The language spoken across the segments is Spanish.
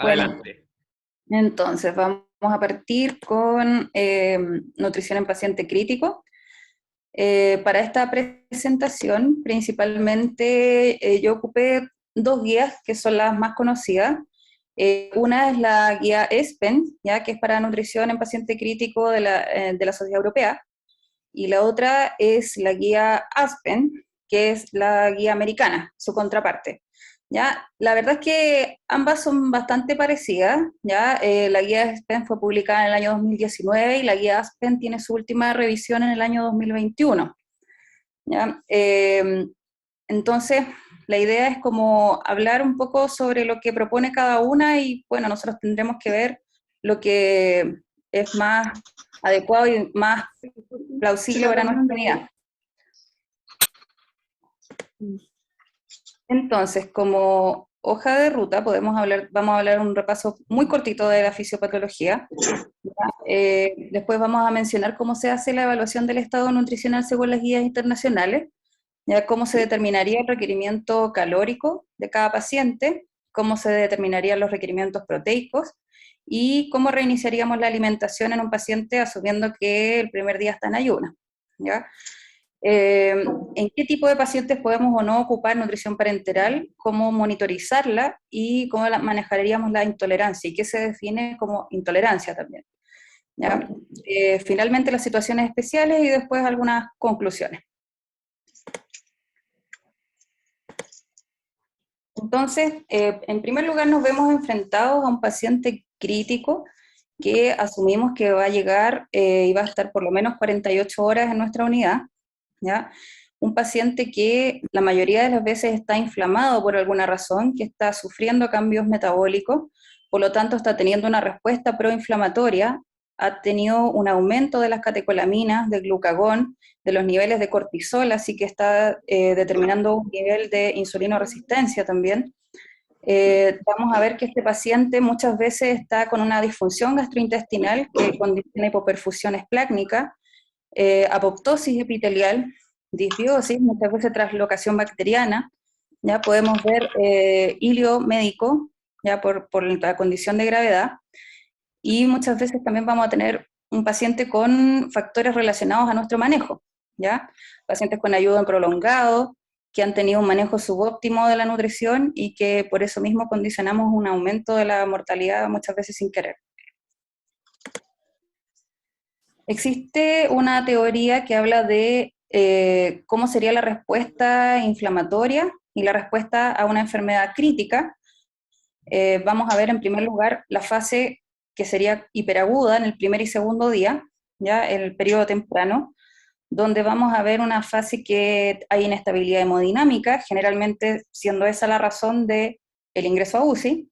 Bueno, Adelante. entonces vamos a partir con nutrición en paciente crítico. Para esta presentación, principalmente yo ocupé dos guías que son las más conocidas. Una es la guía ESPEN, ya que es para nutrición en paciente crítico de la Sociedad Europea, y la otra es la guía ASPEN, que es la guía americana, su contraparte. ¿Ya? La verdad es que ambas son bastante parecidas. ¿Ya? La guía ASPEN fue publicada en el año 2019 y la guía ASPEN tiene su última revisión en el año 2021. ¿Ya? Entonces, la idea es como hablar un poco sobre lo que propone cada una y bueno, nosotros tendremos que ver lo que es más adecuado y más plausible para nuestra unidad. Entonces, como hoja de ruta, vamos a hablar un repaso muy cortito de la fisiopatología. Después vamos a mencionar cómo se hace la evaluación del estado nutricional según las guías internacionales, ya cómo se determinaría el requerimiento calórico de cada paciente, cómo se determinarían los requerimientos proteicos y cómo reiniciaríamos la alimentación en un paciente asumiendo que el primer día está en ayuno. ¿Ya? En qué tipo de pacientes podemos o no ocupar nutrición parenteral, cómo monitorizarla y cómo manejaríamos la intolerancia y qué se define como intolerancia también. ¿Ya? Finalmente las situaciones especiales y después algunas conclusiones. Entonces, en primer lugar nos vemos enfrentados a un paciente crítico que asumimos que va a llegar y va a estar por lo menos 48 horas en nuestra unidad, ¿ya? Un paciente que la mayoría de las veces está inflamado por alguna razón, que está sufriendo cambios metabólicos, por lo tanto está teniendo una respuesta proinflamatoria, ha tenido un aumento de las catecolaminas, del glucagón, de los niveles de cortisol, así que está determinando un nivel de insulinoresistencia también. Vamos a ver que este paciente muchas veces está con una disfunción gastrointestinal que condiciona hipoperfusión esplácnica, apoptosis epitelial, disbiosis, muchas veces translocación bacteriana. Ya podemos ver hilio médico, ya por la condición de gravedad, y muchas veces también vamos a tener un paciente con factores relacionados a nuestro manejo, ¿ya? Pacientes con ayuno prolongado, que han tenido un manejo subóptimo de la nutrición y que por eso mismo condicionamos un aumento de la mortalidad muchas veces sin querer. Existe una teoría que habla de cómo sería la respuesta inflamatoria y la respuesta a una enfermedad crítica. Vamos a ver en primer lugar la fase que sería hiperaguda en el primer y segundo día, ya el periodo temprano, donde vamos a ver una fase que hay inestabilidad hemodinámica, generalmente siendo esa la razón de el ingreso a UCI.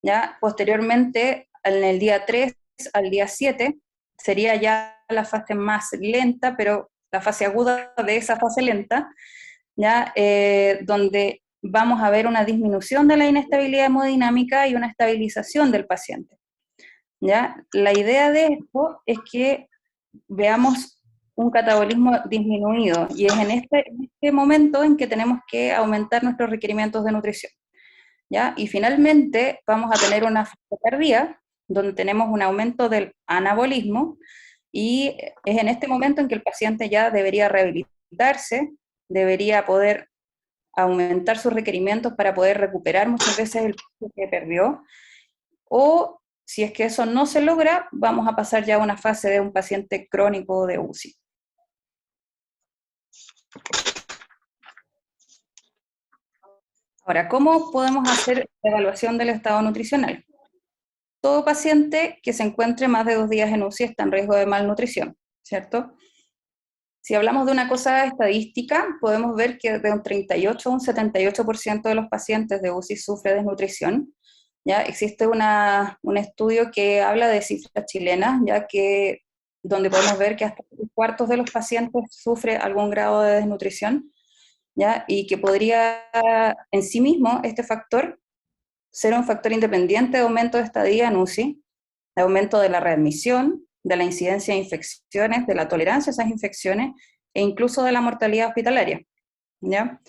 Ya posteriormente, en el día 3 al día 7 sería ya la fase más lenta, pero la fase aguda de esa fase lenta, ya donde vamos a ver una disminución de la inestabilidad hemodinámica y una estabilización del paciente. ¿Ya? La idea de esto es que veamos un catabolismo disminuido y es en este momento en que tenemos que aumentar nuestros requerimientos de nutrición. ¿Ya? Y finalmente vamos a tener una fase tardía donde tenemos un aumento del anabolismo y es en este momento en que el paciente ya debería rehabilitarse, debería poder aumentar sus requerimientos para poder recuperar muchas veces el peso que perdió, o si es que eso no se logra, vamos a pasar ya a una fase de un paciente crónico de UCI. Ahora, ¿cómo podemos hacer la evaluación del estado nutricional? Todo paciente que se encuentre más de 2 días en UCI está en riesgo de malnutrición, ¿cierto? Si hablamos de una cosa estadística, podemos ver que de un 38 a un 78% de los pacientes de UCI sufre desnutrición. ¿Ya? Existe un estudio que habla de cifras chilenas, ya que donde podemos ver que hasta 3/4 de los pacientes sufre algún grado de desnutrición, ¿ya? Y que podría en sí mismo este factor ser un factor independiente de aumento de estadía en UCI, de aumento de la readmisión, de la incidencia de infecciones, de la tolerancia a esas infecciones e incluso de la mortalidad hospitalaria. ¿Ya?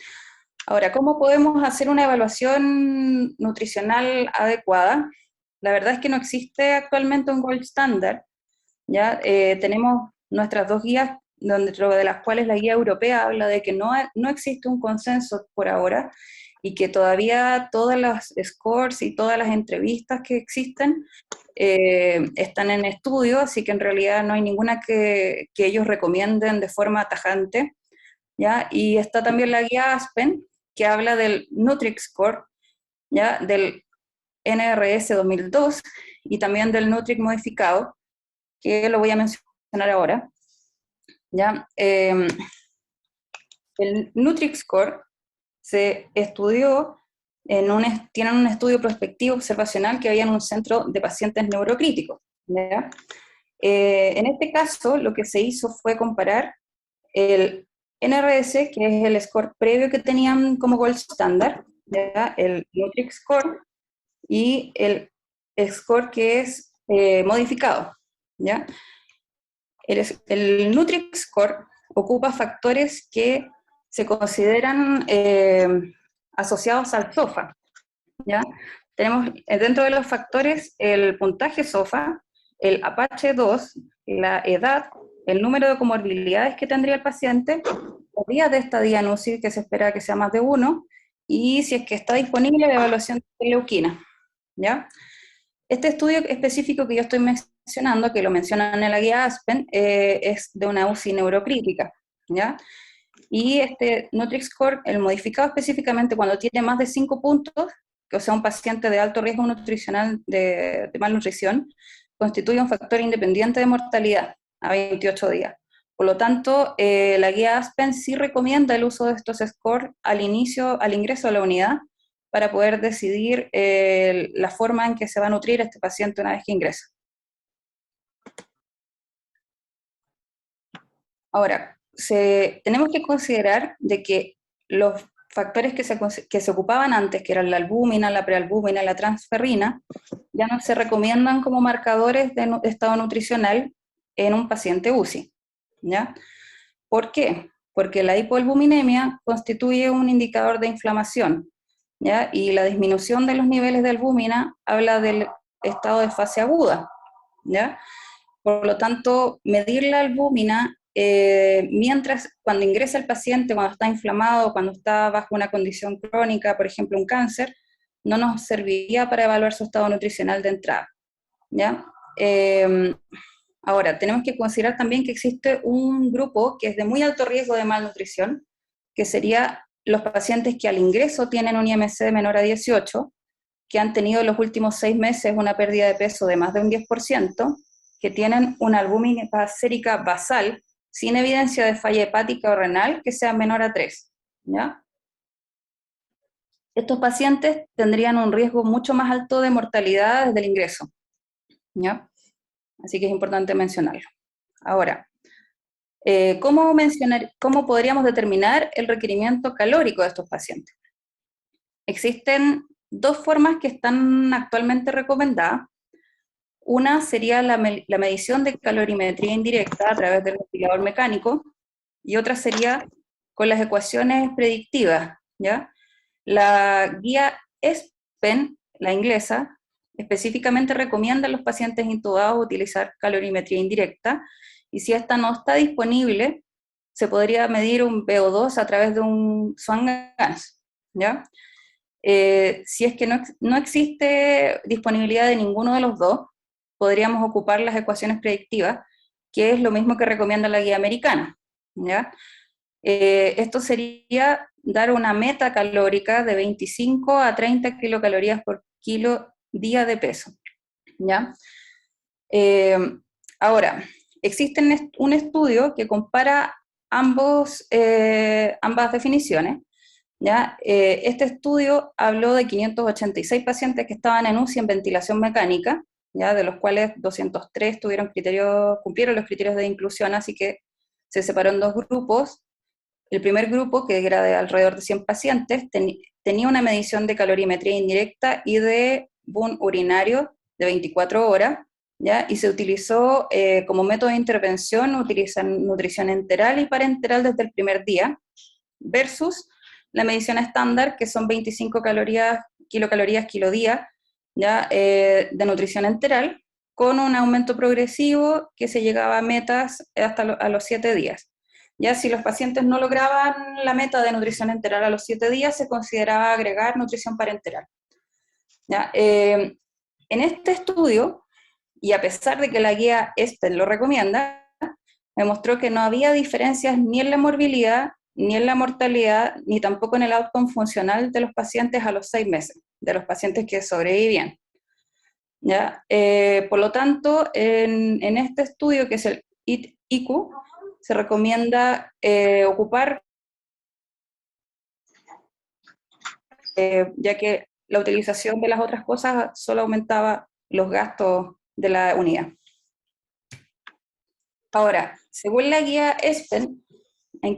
Ahora, ¿cómo podemos hacer una evaluación nutricional adecuada? la verdad es que no existe actualmente un gold standard, ¿ya? Tenemos nuestras dos guías, dentro de las cuales la guía europea habla de que no existe un consenso por ahora, y que todavía todas las scores y todas las entrevistas que existen están en estudio, así que en realidad no hay ninguna que ellos recomienden de forma tajante, ¿ya? Y está también la guía Aspen, que habla del Nutri-Score, ¿ya? Del NRS 2002, y también del Nutric modificado, que lo voy a mencionar ahora, ¿ya? El Nutri-Score se estudió tienen un estudio prospectivo observacional que había en un centro de pacientes neurocríticos, ¿ya? En este caso, lo que se hizo fue comparar el NRS, que es el score previo que tenían como gold standard, ¿ya? El Nutric Score, y el score que es modificado, ¿ya? El Nutric Score ocupa factores que se consideran asociados al SOFA, ¿ya? Tenemos dentro de los factores el puntaje SOFA, el Apache 2, la edad, el número de comorbilidades que tendría el paciente, los días de estadía en UCI, que se espera que sea más de uno, y si es que está disponible la evaluación de leuquina, ¿ya? Este estudio específico que yo estoy mencionando, que lo mencionan en la guía Aspen, es de una UCI neurocrítica, ¿ya? Y este Nutri-Score, el modificado específicamente cuando tiene más de 5 puntos, o sea, un paciente de alto riesgo nutricional de malnutrición, constituye un factor independiente de mortalidad a 28 días. Por lo tanto, la guía Aspen sí recomienda el uso de estos scores al ingreso a la unidad, para poder decidir la forma en que se va a nutrir este paciente una vez que ingresa. Ahora, tenemos que considerar de que los factores que se ocupaban antes, que eran la albúmina, la prealbúmina, la transferrina, ya no se recomiendan como marcadores de estado nutricional en un paciente UCI, ¿ya? ¿Por qué? Porque la hipoalbuminemia constituye un indicador de inflamación, ¿ya? Y la disminución de los niveles de albúmina habla del estado de fase aguda, ¿ya? Por lo tanto, medir la albúmina cuando ingresa el paciente, cuando está inflamado, cuando está bajo una condición crónica, por ejemplo un cáncer, no nos serviría para evaluar su estado nutricional de entrada, ¿ya? Ahora, tenemos que considerar también que existe un grupo que es de muy alto riesgo de malnutrición, que sería los pacientes que al ingreso tienen un IMC menor a 18, que han tenido en los últimos 6 meses una pérdida de peso de más de un 10%, que tienen una albúmina sérica basal sin evidencia de falla hepática o renal que sea menor a 3, ¿ya? Estos pacientes tendrían un riesgo mucho más alto de mortalidad desde el ingreso, ¿ya? Así que es importante mencionarlo. Ahora, ¿cómo podríamos determinar el requerimiento calórico de estos pacientes? Existen dos formas que están actualmente recomendadas. Una sería la medición de calorimetría indirecta a través del ventilador mecánico, y otra sería con las ecuaciones predictivas, ¿ya? La guía ESPEN, la inglesa, específicamente recomienda a los pacientes intubados utilizar calorimetría indirecta, y si esta no está disponible, se podría medir un VO2 a través de un Swan-Ganz, ¿ya? Si es que no existe disponibilidad de ninguno de los dos, podríamos ocupar las ecuaciones predictivas, que es lo mismo que recomienda la guía americana, ¿ya? Esto sería dar una meta calórica de 25 a 30 kilocalorías por kilo día de peso, ¿ya? Eh, Ahora, existe un estudio que compara ambas definiciones, ¿ya? Este estudio habló de 586 pacientes que estaban en UCI en ventilación mecánica, ¿ya? De los cuales 203 cumplieron los criterios de inclusión, así que se separó en dos grupos. El primer grupo, que era de alrededor de 100 pacientes, tenía una medición de calorimetría indirecta y de boom urinario de 24 horas, ¿ya? Y se utilizó como método de intervención, utilizan nutrición enteral y parenteral desde el primer día, versus la medición estándar, que son 25 kilocalorías kilodía, ¿ya? De nutrición enteral, con un aumento progresivo que se llegaba a metas hasta a los 7 días. Ya si los pacientes no lograban la meta de nutrición enteral a los 7 días, se consideraba agregar nutrición parenteral. ¿Ya? En este estudio, y a pesar de que la guía ESPEN lo recomienda, demostró que no había diferencias ni en la morbilidad, ni en la mortalidad, ni tampoco en el outcome funcional de los pacientes a los 6 meses, de los pacientes que sobrevivían. ¿Ya? Por lo tanto, en este estudio, que es el IQ, se recomienda ocupar, ya que la utilización de las otras cosas solo aumentaba los gastos de la unidad. Ahora, según la guía ESPEN,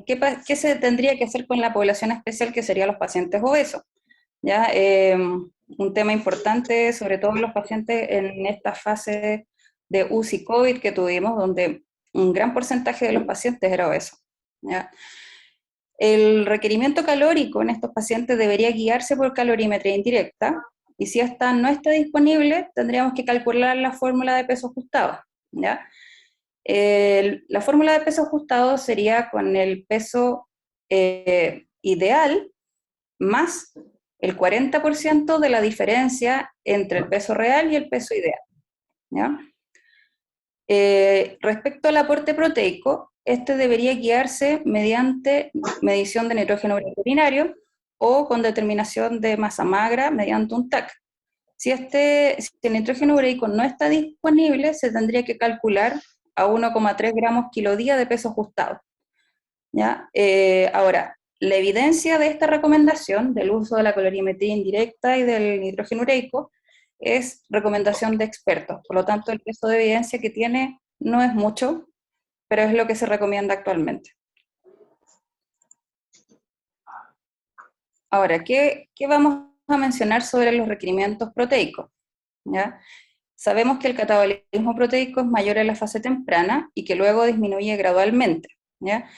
¿qué se tendría que hacer con la población especial que serían los pacientes obesos? ¿Ya? Un tema importante, sobre todo en los pacientes en esta fase de UCI COVID que tuvimos, donde un gran porcentaje de los pacientes era obeso. ¿Ya? El requerimiento calórico en estos pacientes debería guiarse por calorimetría indirecta, y si esta no está disponible, tendríamos que calcular la fórmula de peso ajustado. ¿Ya? La fórmula de peso ajustado sería con el peso ideal más el 40% de la diferencia entre el peso real y el peso ideal. ¿Ya? Respecto al aporte proteico, este debería guiarse mediante medición de nitrógeno urinario o con determinación de masa magra mediante un TAC. Si el nitrógeno ureico no está disponible, se tendría que calcular a 1,3 gramos kilodía de peso ajustado. ¿Ya? Ahora, la evidencia de esta recomendación del uso de la colorimetría indirecta y del nitrógeno ureico es recomendación de expertos, por lo tanto el peso de evidencia que tiene no es mucho, pero es lo que se recomienda actualmente. Ahora, ¿qué vamos a mencionar sobre los requerimientos proteicos? ¿Ya? Sabemos que el catabolismo proteico es mayor en la fase temprana y que luego disminuye gradualmente. ¿Ya?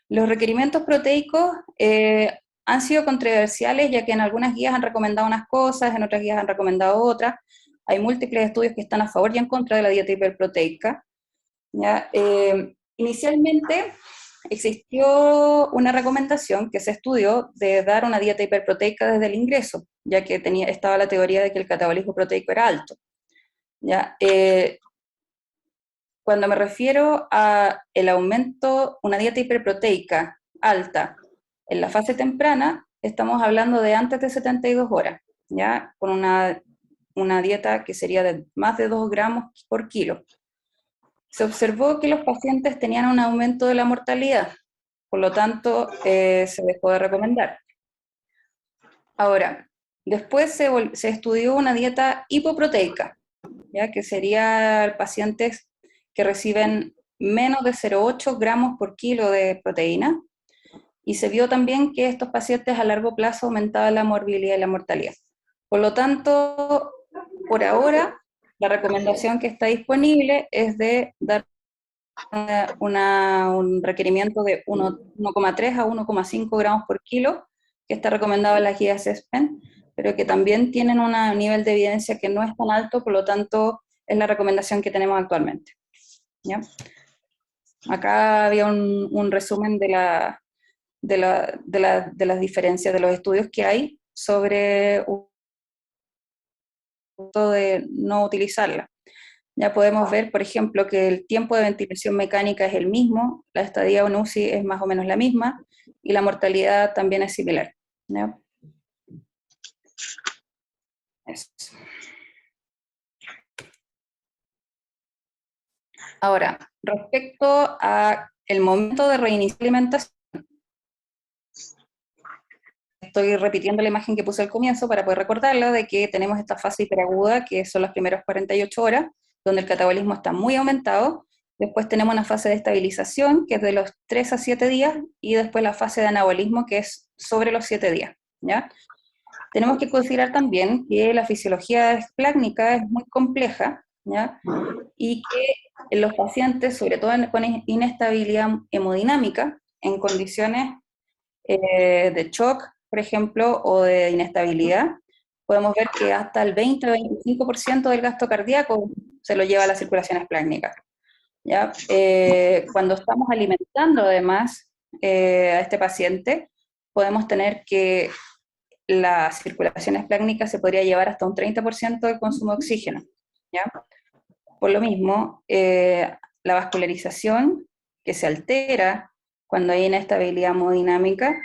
Los requerimientos proteicos han sido controversiales, ya que en algunas guías han recomendado unas cosas, en otras guías han recomendado otras. Hay múltiples estudios que están a favor y en contra de la dieta hiperproteica. ¿Ya? Inicialmente existió una recomendación que se estudió de dar una dieta hiperproteica desde el ingreso, ya que estaba la teoría de que el catabolismo proteico era alto. ¿Ya? Cuando me refiero a el aumento, una dieta hiperproteica alta en la fase temprana, estamos hablando de antes de 72 horas, ¿ya? Con una dieta que sería de más de 2 gramos por kilo. Se observó que los pacientes tenían un aumento de la mortalidad, por lo tanto, se dejó de recomendar. Ahora, después se estudió una dieta hipoproteica, ¿ya? Que sería pacientes que reciben menos de 0,8 gramos por kilo de proteína, y se vio también que estos pacientes a largo plazo aumentaban la morbilidad y la mortalidad. Por lo tanto, por ahora, la recomendación que está disponible es de dar un requerimiento de 1,3 a 1,5 gramos por kilo, que está recomendado en las guías ESPEN, pero que también tienen un nivel de evidencia que no es tan alto, por lo tanto es la recomendación que tenemos actualmente. ¿Ya? Acá había un resumen de las diferencias de los estudios que hay sobre uso de no utilizarla. Ya podemos ver, por ejemplo, que el tiempo de ventilación mecánica es el mismo, la estadía en UCI es más o menos la misma, y la mortalidad también es similar. ¿Ya? Eso. Ahora, respecto a el momento de reiniciar la alimentación, estoy repitiendo la imagen que puse al comienzo para poder recordarlo, de que tenemos esta fase hiperaguda, que son las primeras 48 horas, donde el catabolismo está muy aumentado. Después tenemos una fase de estabilización, que es de los 3 a 7 días, y después la fase de anabolismo, que es sobre los 7 días. ¿Ya? Tenemos que considerar también que la fisiología esplácnica es muy compleja, ¿ya? Y que en los pacientes, sobre todo con inestabilidad hemodinámica, en condiciones de shock, por ejemplo, o de inestabilidad, podemos ver que hasta el 20-25% del gasto cardíaco se lo lleva a las circulaciones plásticas. ¿Ya? Cuando estamos alimentando además a este paciente, podemos tener que las circulaciones plásticas se podría llevar hasta un 30% del consumo de oxígeno. ¿Ya? Por lo mismo, la vascularización que se altera cuando hay inestabilidad hemodinámica,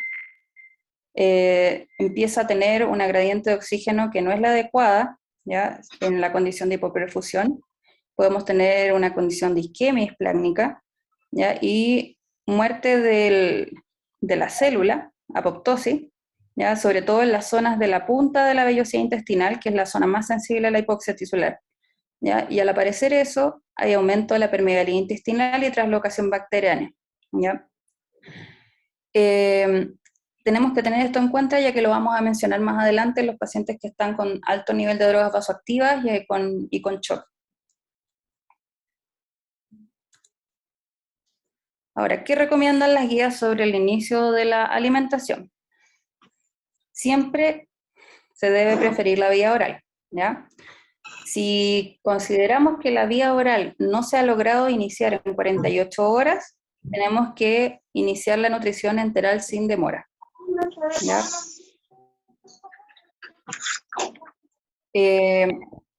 empieza a tener una gradiente de oxígeno que no es la adecuada, ¿ya? En la condición de hipoperfusión. Podemos tener una condición de isquemia hisplácnica, ¿ya? Y muerte de la célula, apoptosis, ¿ya? Sobre todo en las zonas de la punta de la vellosidad intestinal, que es la zona más sensible a la hipoxia tisular. ¿Ya? Y al aparecer eso, hay aumento de la permeabilidad intestinal y translocación bacteriana. ¿Ya? Tenemos que tener esto en cuenta, ya que lo vamos a mencionar más adelante en los pacientes que están con alto nivel de drogas vasoactivas y con shock. Ahora, ¿qué recomiendan las guías sobre el inicio de la alimentación? Siempre se debe preferir la vía oral, ¿ya? Si consideramos que la vía oral no se ha logrado iniciar en 48 horas, tenemos que iniciar la nutrición enteral sin demora, ¿ya?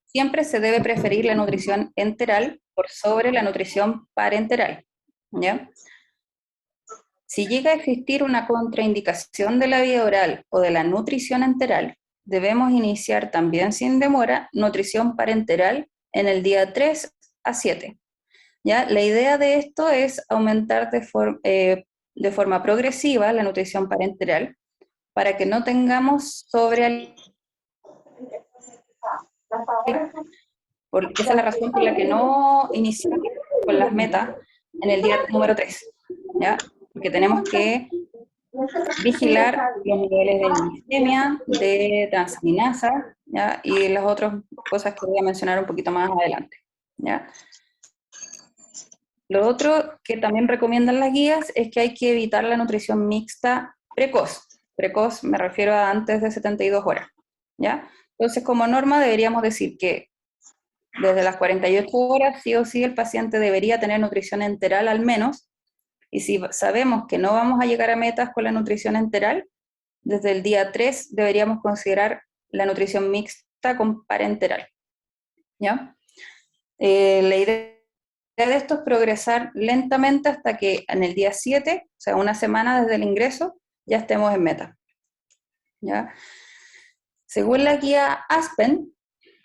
Siempre se debe preferir la nutrición enteral por sobre la nutrición parenteral, ¿ya? Si llega a existir una contraindicación de la vía oral o de la nutrición enteral, debemos iniciar también sin demora nutrición parenteral en el día 3 a 7. ¿Ya? La idea de esto es aumentar de forma progresiva la nutrición parenteral para que no tengamos porque esa es la razón por la que no iniciamos con las metas en el día número 3, ¿ya? Porque tenemos que vigilar los niveles de glicemia, de transaminasa, ¿ya? Y las otras cosas que voy a mencionar un poquito más adelante, ¿ya? Lo otro que también recomiendan las guías es que hay que evitar la nutrición mixta precoz. Precoz me refiero a antes de 72 horas, ¿ya? Entonces, como norma deberíamos decir que desde las 48 horas sí o sí el paciente debería tener nutrición enteral al menos, y si sabemos que no vamos a llegar a metas con la nutrición enteral, desde el día 3 deberíamos considerar la nutrición mixta con parenteral, ¿ya? La idea de esto es progresar lentamente hasta que en el día 7, o sea, una semana desde el ingreso, ya estemos en meta, ¿ya? Según la guía Aspen,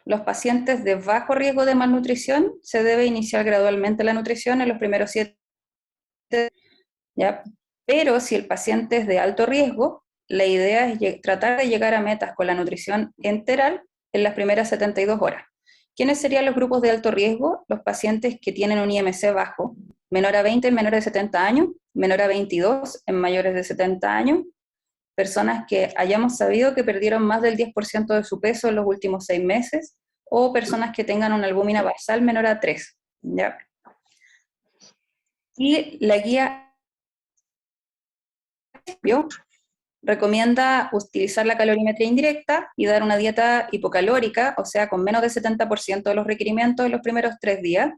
los pacientes de bajo riesgo de malnutrición se debe iniciar gradualmente la nutrición en los primeros 7, ¿ya? Pero si el paciente es de alto riesgo, la idea es tratar de llegar a metas con la nutrición enteral en las primeras 72 horas. ¿Quiénes serían los grupos de alto riesgo? Los pacientes que tienen un IMC bajo, menor a 20 en menores de 70 años, menor a 22 en mayores de 70 años, personas que hayamos sabido que perdieron más del 10% de su peso en los últimos 6 meses, o personas que tengan una albúmina basal menor a 3, ¿ya? Y la guía recomienda utilizar la calorimetría indirecta y dar una dieta hipocalórica, o sea, con menos del 70% de los requerimientos en los primeros 3 días,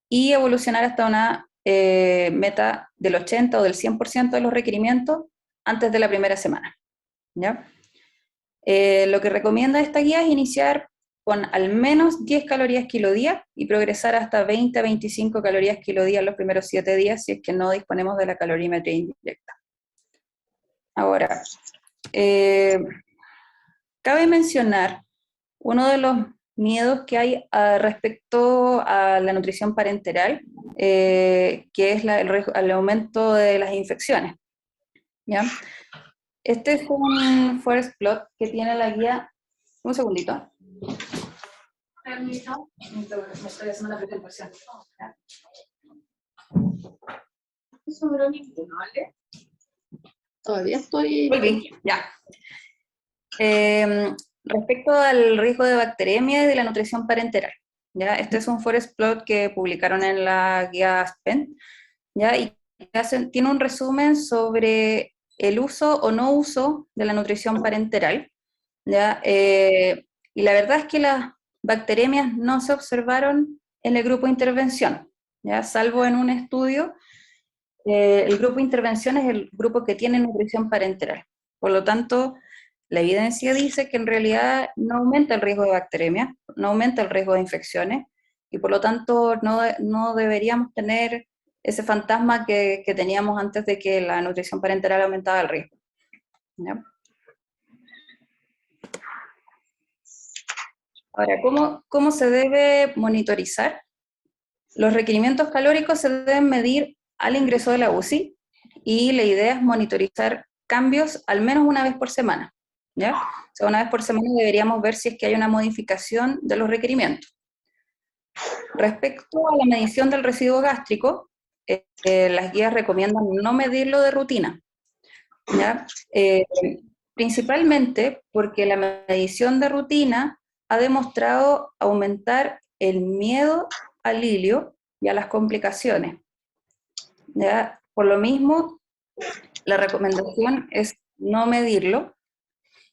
y evolucionar hasta una meta del 80 o del 100% de los requerimientos antes de la primera semana, ¿ya? Lo que recomienda esta guía es iniciar con al menos 10 calorías kilodía y progresar hasta 20 a 25 calorías kilodía en los primeros 7 días si es que no disponemos de la calorimetría indirecta. Ahora, cabe mencionar uno de los miedos que hay respecto a la nutrición parenteral, que es el aumento de las infecciones, ¿ya? Este es un forest plot que tiene la guía. Un segundito. Permiso. Me estoy haciendo la presentación. Todavía estoy... Volví, ya. Respecto al riesgo de bacteremia y de la nutrición parenteral, ¿ya? Este es un forest plot que publicaron en la guía Aspen, ¿ya? Y tiene un resumen sobre el uso o no uso de la nutrición parenteral, ¿ya? Y la verdad es que las bacteremias no se observaron en el grupo de intervención, ¿ya? Salvo en un estudio. El grupo de intervención es el grupo que tiene nutrición parenteral. Por lo tanto, la evidencia dice que en realidad no aumenta el riesgo de bacteremia, no aumenta el riesgo de infecciones, y por lo tanto no deberíamos tener ese fantasma que teníamos antes de que la nutrición parenteral aumentaba el riesgo, ¿ya? Ahora, ¿cómo se debe monitorizar? Los requerimientos calóricos se deben medir al ingreso de la UCI y la idea es monitorizar cambios al menos una vez por semana, ¿ya? O sea, una vez por semana deberíamos ver si es que hay una modificación de los requerimientos. Respecto a la medición del residuo gástrico, las guías recomiendan no medirlo de rutina, ¿ya? Principalmente porque la medición de rutina ha demostrado aumentar el miedo al hilio y a las complicaciones, ¿ya? Por lo mismo, la recomendación es no medirlo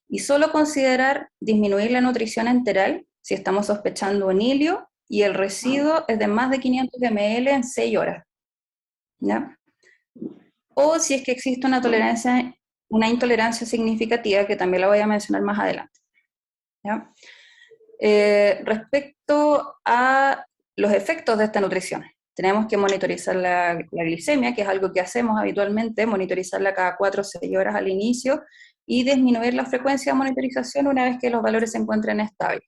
y solo considerar disminuir la nutrición enteral si estamos sospechando un hilio y el residuo es de más de 500 ml en 6 horas, ¿ya? O si es que existe una intolerancia significativa, que también la voy a mencionar más adelante, ¿ya? Respecto a los efectos de esta nutrición, tenemos que monitorizar la glicemia, que es algo que hacemos habitualmente, monitorizarla cada 4 o 6 horas al inicio, y disminuir la frecuencia de monitorización una vez que los valores se encuentren estables,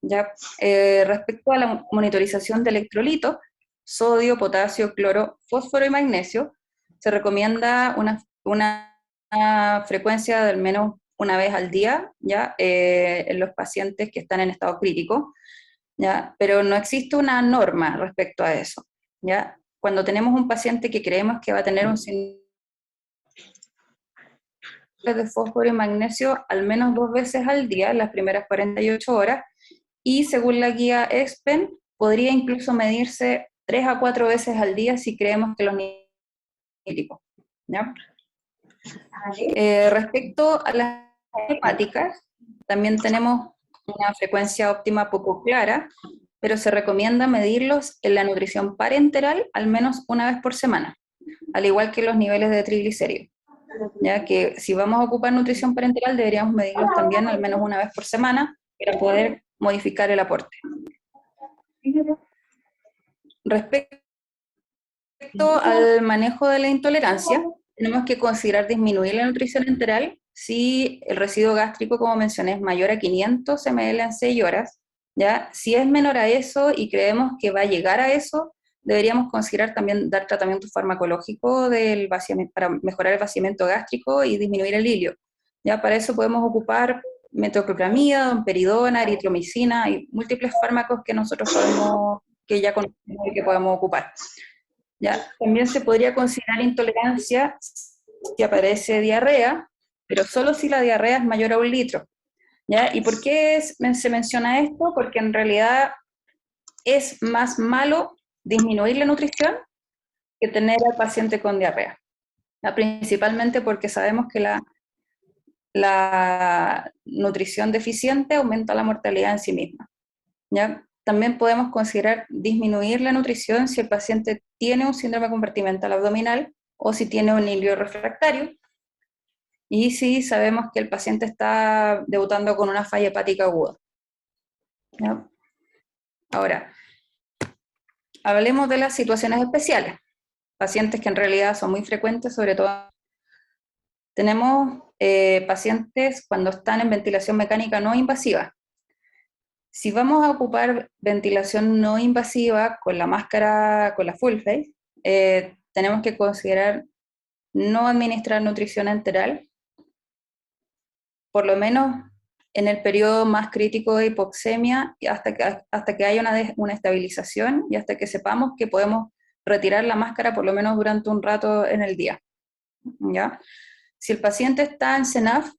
¿ya? Respecto a la monitorización de electrolitos, sodio, potasio, cloro, fósforo y magnesio, se recomienda una frecuencia de al menos una vez al día, ¿ya? En los pacientes que están en estado crítico, ¿ya? Pero no existe una norma respecto a eso, ¿ya? Cuando tenemos un paciente que creemos que va a tener un síndrome de fósforo y magnesio al menos 2 veces al día, en las primeras 48 horas, y según la guía EXPEN, podría incluso medirse 3 a 4 veces al día si creemos que los niveles son críticos, ¿ya? Respecto a las hepáticas, también tenemos una frecuencia óptima poco clara, pero se recomienda medirlos en la nutrición parenteral al menos una vez por semana, al igual que los niveles de triglicéridos. Ya que si vamos a ocupar nutrición parenteral deberíamos medirlos también al menos una vez por semana para poder modificar el aporte. Respecto al manejo de la intolerancia, tenemos que considerar disminuir la nutrición enteral si el residuo gástrico, como mencioné, es mayor a 500 ml en 6 horas. ¿Ya? Si es menor a eso y creemos que va a llegar a eso, deberíamos considerar también dar tratamiento farmacológico para mejorar el vaciamiento gástrico y disminuir el hilio. ¿Ya? Para eso podemos ocupar metoclopramida, domperidona, eritromicina, hay múltiples fármacos que nosotros que ya conocemos y que podemos ocupar. ¿Ya? También se podría considerar intolerancia si aparece diarrea, pero solo si la diarrea es mayor a 1 litro. ¿Ya? ¿Y por qué se menciona esto? Porque en realidad es más malo disminuir la nutrición que tener al paciente con diarrea. ¿Ya? Principalmente porque sabemos que la nutrición deficiente aumenta la mortalidad en sí misma. ¿Ya? También podemos considerar disminuir la nutrición si el paciente tiene un síndrome compartimental abdominal o si tiene un hilio refractario, y si sabemos que el paciente está debutando con una falla hepática aguda. ¿Ya? Ahora, hablemos de las situaciones especiales, pacientes que en realidad son muy frecuentes, sobre todo tenemos pacientes cuando están en ventilación mecánica no invasiva. Si vamos a ocupar ventilación no invasiva con la máscara, con la full face, tenemos que considerar no administrar nutrición enteral, por lo menos en el periodo más crítico de hipoxemia, hasta que haya una estabilización y hasta que sepamos que podemos retirar la máscara por lo menos durante un rato en el día, ¿ya? Si el paciente está en CENAF,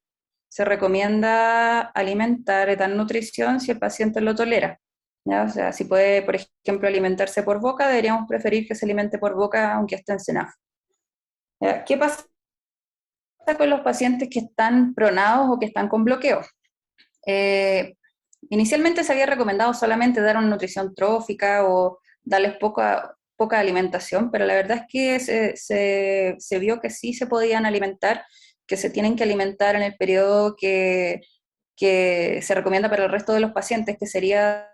se recomienda alimentar, dar nutrición si el paciente lo tolera, ¿ya? O sea, si puede, por ejemplo, alimentarse por boca, deberíamos preferir que se alimente por boca aunque esté en CENAF. ¿Qué pasa con los pacientes que están pronados o que están con bloqueo? Eh, Inicialmente se había recomendado solamente dar una nutrición trófica o darles poca alimentación, pero la verdad es que se vio que sí se podían alimentar, que se tienen que alimentar en el periodo que se recomienda para el resto de los pacientes, que sería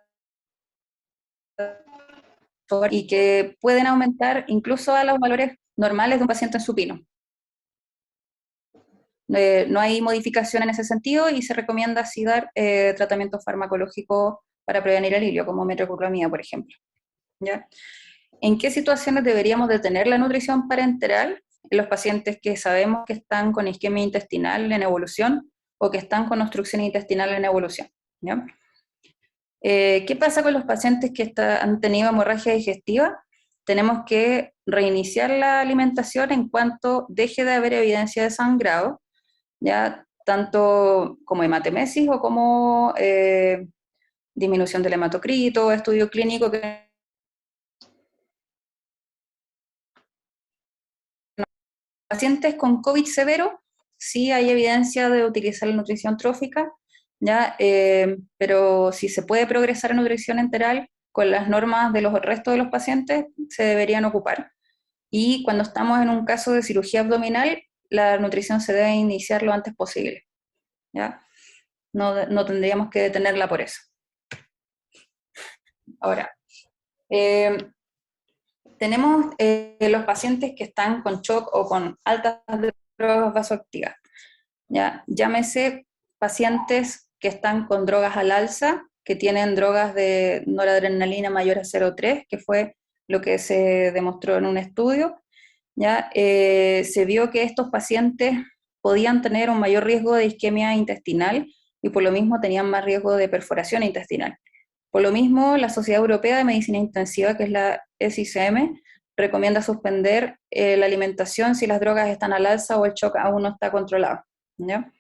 y que pueden aumentar incluso a los valores normales de un paciente en supino. No hay modificación en ese sentido y se recomienda así dar tratamiento farmacológico para prevenir el hilio, como metoclopramida, por ejemplo. ¿Ya? ¿En qué situaciones deberíamos detener la nutrición parenteral? En los pacientes que sabemos que están con isquemia intestinal en evolución o que están con obstrucción intestinal en evolución. ¿Ya? ¿Qué pasa con los pacientes que han tenido hemorragia digestiva? Tenemos que reiniciar la alimentación en cuanto deje de haber evidencia de sangrado, ya tanto como hematemesis o como disminución del hematocrito, estudio clínico que pacientes con COVID severo, sí hay evidencia de utilizar la nutrición trófica, ¿ya? Pero si se puede progresar en nutrición enteral con las normas de los restos de los pacientes, se deberían ocupar. Y cuando estamos en un caso de cirugía abdominal, la nutrición se debe iniciar lo antes posible, ¿ya? No tendríamos que detenerla por eso. Ahora, eh, tenemos los pacientes que están con shock o con altas drogas vasoactivas. ¿Ya? Llámese pacientes que están con drogas al alza, que tienen drogas de noradrenalina mayor a 0,3, que fue lo que se demostró en un estudio. ¿Ya? Se vio que estos pacientes podían tener un mayor riesgo de isquemia intestinal y por lo mismo tenían más riesgo de perforación intestinal. Por lo mismo, la Sociedad Europea de Medicina Intensiva, que es la SICM, recomienda suspender la alimentación si las drogas están al alza o el shock aún no está controlado. ¿Ya?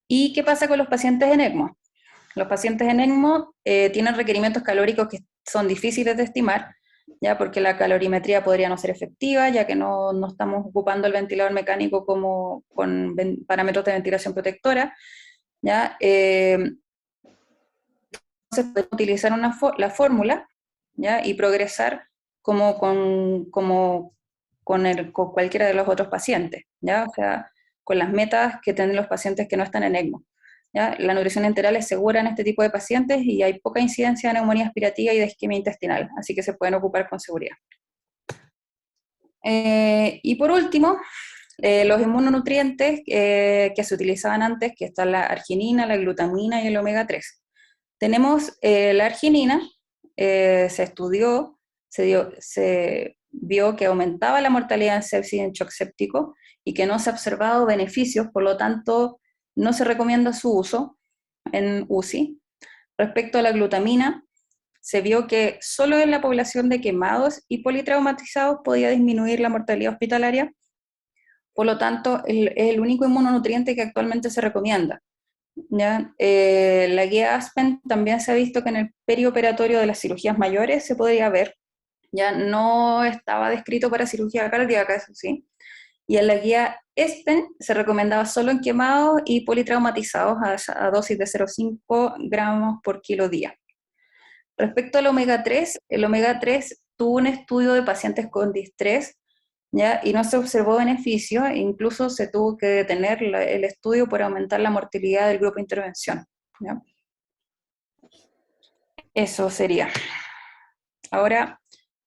¿Y qué pasa con los pacientes en ECMO? Los pacientes en ECMO tienen requerimientos calóricos que son difíciles de estimar, ya porque la calorimetría podría no ser efectiva, ya que no estamos ocupando el ventilador mecánico como con parámetros de ventilación protectora, ya. Entonces podemos utilizar la fórmula, ya, y progresar como con cualquiera de los otros pacientes, ya, o sea, con las metas que tienen los pacientes que no están en ECMO. ¿Ya? La nutrición enteral es segura en este tipo de pacientes y hay poca incidencia de neumonía aspirativa y de isquemia intestinal, así que se pueden ocupar con seguridad. Y por último, los inmunonutrientes que se utilizaban antes, que están la arginina, la glutamina y el omega 3. Tenemos la arginina, se estudió, se vio que aumentaba la mortalidad en sepsis y en shock séptico y que no se ha observado beneficios, por lo tanto no se recomienda su uso en UCI. Respecto a la glutamina, se vio que solo en la población de quemados y politraumatizados podía disminuir la mortalidad hospitalaria, por lo tanto es el único inmunonutriente que actualmente se recomienda. ¿Ya? La guía Aspen también se ha visto que en el perioperatorio de las cirugías mayores se podría ver, ya no estaba descrito para cirugía cardíaca, eso sí, y en la guía Aspen se recomendaba solo en quemados y politraumatizados a dosis de 0,5 gramos por kilo día. Respecto al omega 3, el omega 3 tuvo un estudio de pacientes con distrés, ¿ya? Y no se observó beneficio, e incluso se tuvo que detener el estudio por aumentar la mortalidad del grupo de intervención. ¿Ya? Eso sería. Ahora,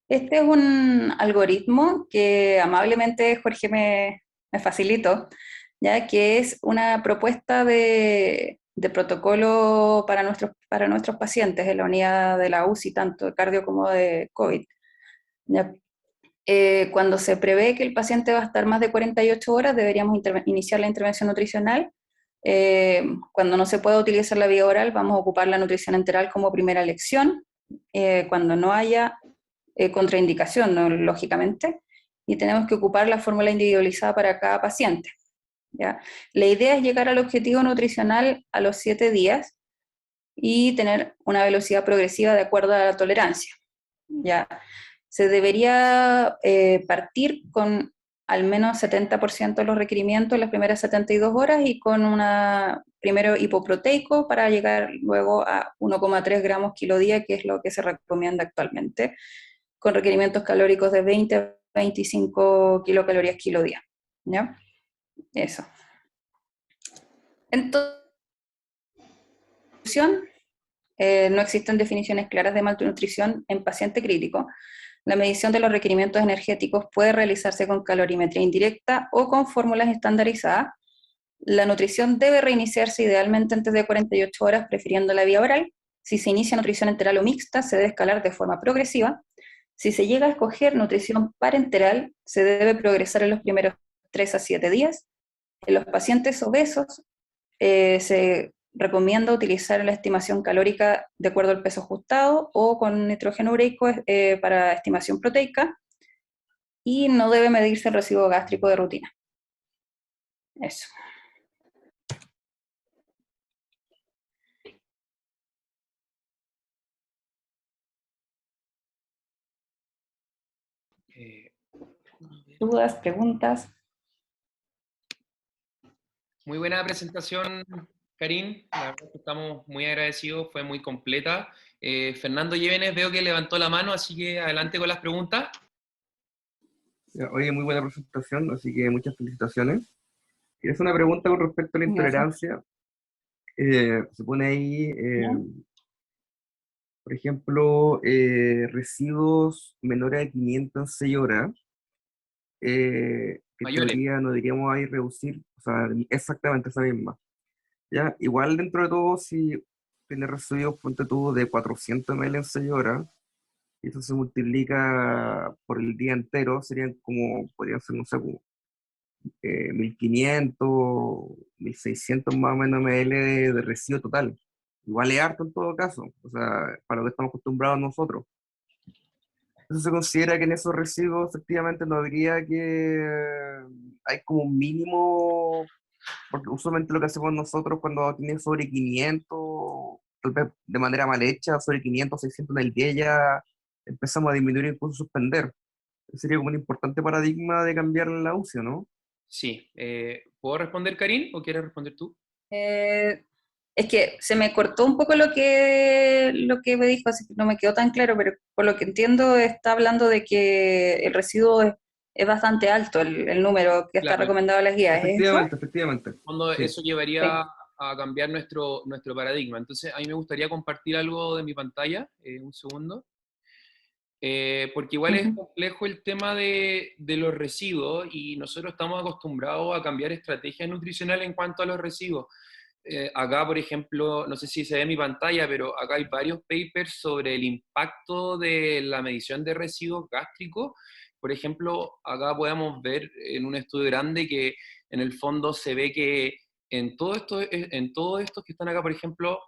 este es un algoritmo que amablemente Jorge me facilitó, ya que es una propuesta de protocolo para nuestros pacientes en la unidad de la UCI, tanto de cardio como de COVID. ¿Ya? Cuando se prevé que el paciente va a estar más de 48 horas, deberíamos iniciar la intervención nutricional. Cuando no se pueda utilizar la vía oral, vamos a ocupar la nutrición enteral como primera elección, cuando no haya contraindicación, ¿no? Lógicamente, y tenemos que ocupar la fórmula individualizada para cada paciente. ¿Ya? La idea es llegar al objetivo nutricional a los 7 días y tener una velocidad progresiva de acuerdo a la tolerancia. ¿Ya? Se debería partir con al menos 70% de los requerimientos en las primeras 72 horas y con una primero hipoproteico para llegar luego a 1,3 gramos kilo día, que es lo que se recomienda actualmente, con requerimientos calóricos de 20 a 25 kilocalorías kilo día. ¿Ya? Eso. Entonces, no existen definiciones claras de malnutrición en paciente crítico. La medición de los requerimientos energéticos puede realizarse con calorimetría indirecta o con fórmulas estandarizadas. La nutrición debe reiniciarse idealmente antes de 48 horas, prefiriendo la vía oral. Si se inicia nutrición enteral o mixta, se debe escalar de forma progresiva. Si se llega a escoger nutrición parenteral, se debe progresar en los primeros 3 a 7 días. En los pacientes obesos, se recomienda utilizar la estimación calórica de acuerdo al peso ajustado o con nitrógeno ureico para estimación proteica, y no debe medirse el residuo gástrico de rutina. Eso. ¿Dudas, preguntas? Muy buena presentación, Karin. La verdad es que estamos muy agradecidos, fue muy completa. Fernando Llévenes veo que levantó la mano, así que adelante con las preguntas. Oye, muy buena presentación, así que muchas felicitaciones. Quería hacer una pregunta con respecto a la Gracias. intolerancia. Se pone ahí, por ejemplo, residuos menores a 500 en 6 horas, que en Mayores. teoría no diríamos ahí reducir, o sea, exactamente esa misma. ¿Ya? Igual dentro de todo, si tiene residuos, ponte tú, de 400 ml en 6 horas, y eso se multiplica por el día entero, serían como, podrían ser, no sé, como 1500, 1600 más o menos ml de residuo total. Igual es harto en todo caso, o sea, para lo que estamos acostumbrados nosotros. Entonces se considera que en esos residuos efectivamente no habría que, hay como un mínimo, porque usualmente lo que hacemos nosotros cuando tiene sobre 500, tal vez de manera mal hecha, sobre 500, 600 en el día ya empezamos a disminuir, incluso suspender. Sería como un importante paradigma de cambiar la UCI, ¿no? Sí. ¿Puedo responder, Karin, o quieres responder tú? Es que se me cortó un poco lo que me dijo, así que no me quedó tan claro, pero por lo que entiendo está hablando de que el residuo es bastante alto, el número que está Claro, en recomendado en las guías, ¿es eso? Efectivamente, efectivamente. el fondo Sí. eso llevaría Sí. a cambiar nuestro paradigma. Entonces, a mí me gustaría compartir algo de mi pantalla, un segundo. Porque igual es Ujú. complejo el tema de los residuos y nosotros estamos acostumbrados a cambiar estrategias nutricionales en cuanto a los residuos. Acá, por ejemplo, no sé si se ve en mi pantalla, pero acá hay varios papers sobre el impacto de la medición de residuos gástricos. Por ejemplo, acá podemos ver en un estudio grande que en el fondo se ve que en todos estos que están acá, por ejemplo,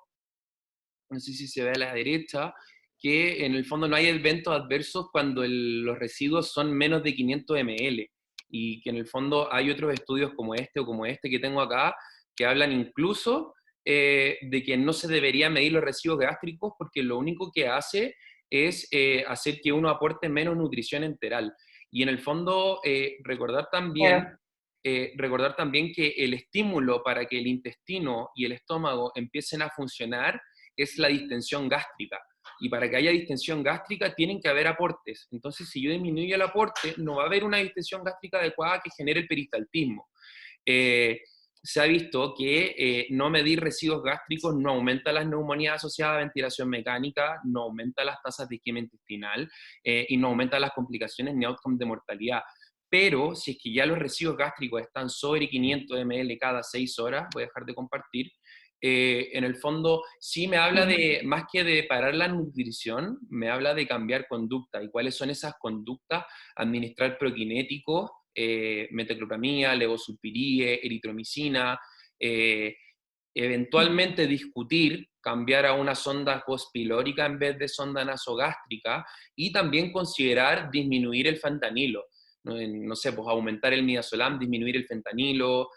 no sé si se ve a la derecha, que en el fondo no hay eventos adversos cuando los residuos son menos de 500 ml, y que en el fondo hay otros estudios como este o como este que tengo acá, que hablan incluso de que no se debería medir los residuos gástricos porque lo único que hace es hacer que uno aporte menos nutrición enteral. Y en el fondo Claro. recordar también que el estímulo para que el intestino y el estómago empiecen a funcionar es la distensión gástrica. Y para que haya distensión gástrica tienen que haber aportes. Entonces, si yo disminuyo el aporte, no va a haber una distensión gástrica adecuada que genere el peristaltismo. Se ha visto que no medir residuos gástricos no aumenta las neumonías asociadas a ventilación mecánica, no aumenta las tasas de isquemia intestinal y no aumenta las complicaciones ni outcome de mortalidad. Pero si es que ya los residuos gástricos están sobre 500 ml cada 6 horas, voy a dejar de compartir, en el fondo sí me habla de, más que de parar la nutrición, me habla de cambiar conducta. ¿Y cuáles son esas conductas? Administrar prokinéticos, metoclopramida, levosulpirie, eritromicina, eventualmente discutir, cambiar a una sonda postpilórica en vez de sonda nasogástrica, y también considerar disminuir el fentanilo. No sé, pues aumentar el midazolam, disminuir el fentanilo,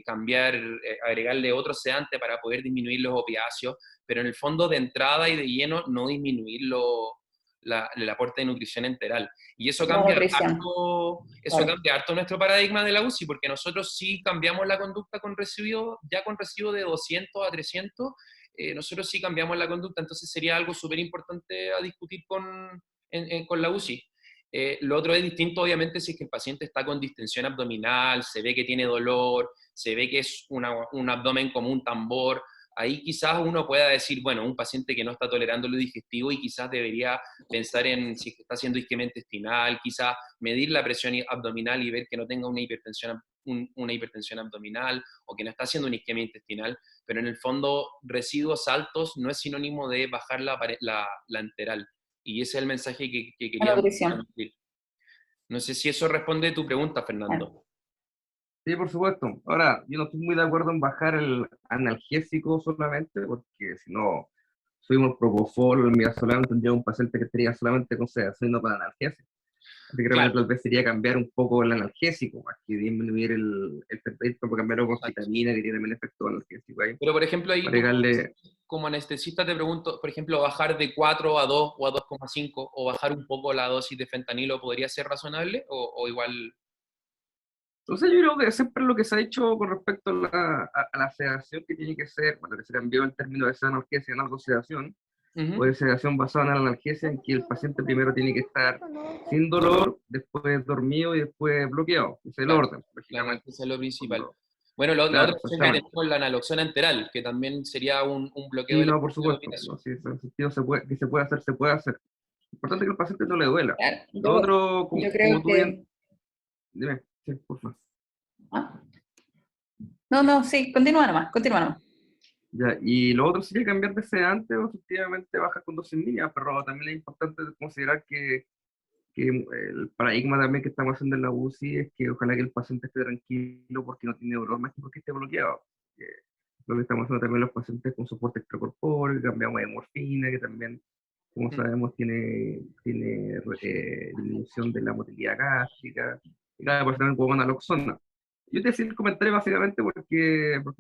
cambiar, agregarle otro sedante para poder disminuir los opiáceos, pero en el fondo de entrada y de lleno no disminuir el aporte de nutrición enteral. Y eso La cambia nutrición, harto, claro. cambia harto nuestro paradigma de la UCI, porque nosotros sí cambiamos la conducta con residuos, ya con residuos de 200 a 300, nosotros sí cambiamos la conducta, entonces sería algo súper importante a discutir con la UCI. Lo otro es distinto, obviamente, si es que el paciente está con distensión abdominal, se ve que tiene dolor, se ve que es un abdomen como un tambor. Ahí quizás uno pueda decir, bueno, un paciente que no está tolerando lo digestivo y quizás debería pensar en si está haciendo isquemia intestinal, quizás medir la presión abdominal y ver que no tenga una hipertensión abdominal o que no está haciendo una isquemia intestinal, pero en el fondo residuos altos no es sinónimo de bajar la enteral. Y ese es el mensaje que La queríamos nutrición. transmitir. No sé si eso responde a tu pregunta, Claro. Fernando. Sí, por supuesto. Ahora, yo no estoy muy de acuerdo en bajar el analgésico solamente, porque si no, subimos propofol, midazolam, tendría un paciente que estaría solamente con sedación y no con analgésico. Así que Claro, realmente tal vez sería cambiar un poco el analgésico, más que disminuir el efecto, por cambiarlo con exacto. vitamina, que tiene también efecto analgésico ahí, Pero, por ejemplo, ahí para tú agregarle. como anestesista te pregunto, por ejemplo, bajar de 4 a 2 o a 2,5 o bajar un poco la dosis de fentanilo, ¿podría ser razonable o igual? Entonces yo creo que siempre lo que se ha hecho con respecto a la sedación, que tiene que ser, bueno, que se cambió el término de analgesia en algo sedación, o Ujú. de sedación basada en la analgesia, en que el paciente primero tiene que estar sin dolor, después dormido y después bloqueado. Ese es el Claro, orden, claro, lógicamente. eso es lo principal. Cuando- Bueno, la otra claro, opción que exactamente. tenemos es la naloxona enteral, que también sería un bloqueo Sí, de la no, por supuesto. dominación. No, sí, en ese sentido que se puede hacer, se puede hacer. Importante que al paciente no le duela. Claro. Lo otro, Yo como creo tú bien, que... dime, sí, por favor. ¿Ah? No, no, sí, continúa nomás, continúa nomás. Ya, y lo otro sería cambiar de sedante o efectivamente bajar con dosis mínimas, pero también es importante considerar que el paradigma también que estamos haciendo en la UCI es que ojalá que el paciente esté tranquilo porque no tiene dolor más que porque esté bloqueado. Que lo que estamos haciendo también los pacientes con soporte extracorpóreo, que cambiamos de morfina, que también, como Mm. sabemos, tiene disminución de la motilidad gástrica, y cada vez también con naloxona. Yo te decía el comentario básicamente porque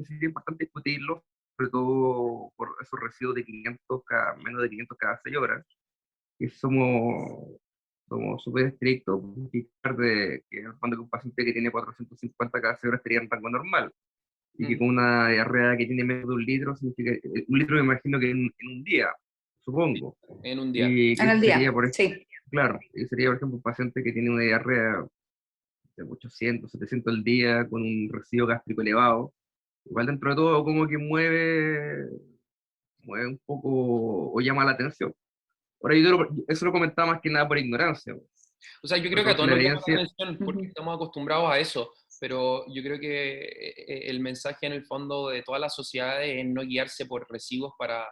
sí es importante discutirlo, sobre todo por esos residuos de 500 menos de 500 cada 6 horas, que somos súper estrictos, de que cuando un paciente que tiene 450 cada 6 horas estaría en rango normal, y que Mm. con una diarrea que tiene menos de 1 litro, significa, 1 litro me imagino que en un día, supongo, En un día. y En que el sería, día, sí. claro, y sería por ejemplo un paciente que tiene una diarrea de 800, 700 al día, con un residuo gástrico elevado, igual dentro de todo como que mueve un poco o llama la atención. Ahora, eso lo comentaba más que nada por ignorancia, O sea, yo sobre creo que a todo si todos la nos llama la evidencia, atención porque Ujú. estamos acostumbrados a eso, pero yo creo que el mensaje en el fondo de todas las sociedades es no guiarse por residuos para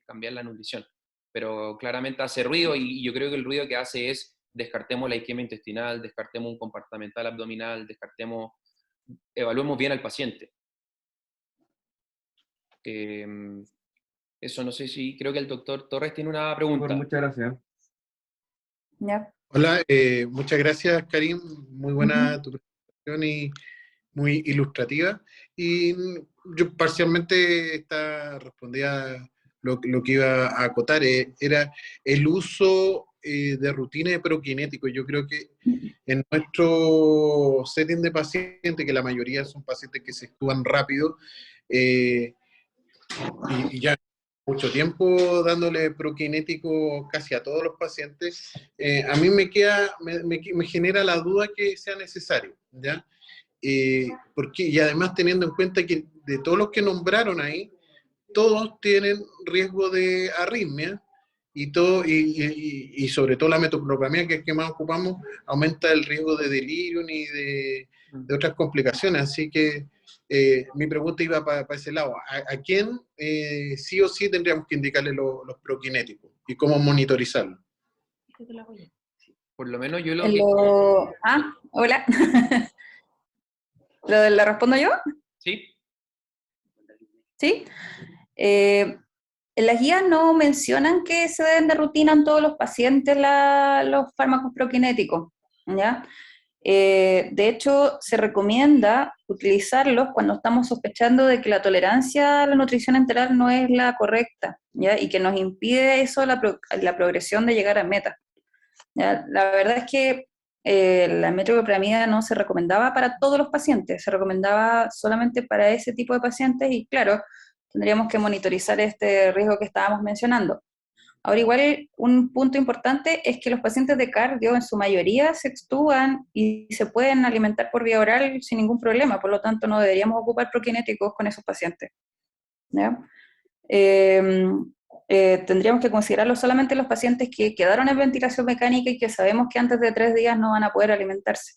cambiar la nutrición. Pero claramente hace ruido y yo creo que el ruido que hace es descartemos la isquemia intestinal, descartemos un compartimental abdominal, evaluemos bien al paciente. Eh, Eso no sé si, creo que el doctor Torres tiene una por pregunta. muchas gracias. Hola, muchas gracias, Karim. Muy buena tu presentación y muy ilustrativa. Y yo parcialmente respondía lo que iba a acotar, era el uso de rutina de prokinéticos. Yo creo que en nuestro setting de pacientes, que la mayoría son pacientes que se actúan rápido, eh, y ya mucho tiempo dándole prokinético casi a todos los pacientes, a mí me genera la duda que sea necesario, ¿ya? Y además teniendo en cuenta que de todos los que nombraron ahí, todos tienen riesgo de arritmia y sobre todo la metoclopramida, que es que más ocupamos, aumenta el riesgo de delirio y de otras complicaciones. Así que mi pregunta iba para ese lado. ¿A quién sí o sí tendríamos que indicarle los prokinéticos y cómo monitorizarlo? Por lo menos yo lo En que... hola. ¿Lo respondo yo? ¿Sí? Sí. En las guías no mencionan que se deben de rutina en todos los pacientes los fármacos prokinéticos, ¿ya? De hecho, se recomienda utilizarlos cuando estamos sospechando de que la tolerancia a la nutrición enteral no es la correcta, ¿ya? Y que nos impide eso la progresión de llegar a meta. ¿Ya? La verdad es que la metoclopramida no se recomendaba para todos los pacientes, se recomendaba solamente para ese tipo de pacientes y claro, tendríamos que monitorizar este riesgo que estábamos mencionando. Ahora, igual, un punto importante es que los pacientes de cardio en su mayoría se extúan y se pueden alimentar por vía oral sin ningún problema, por lo tanto no deberíamos ocupar prokinéticos con esos pacientes, ¿ya? Tendríamos que considerarlo solamente los pacientes que quedaron en ventilación mecánica y que sabemos que antes de 3 días no van a poder alimentarse.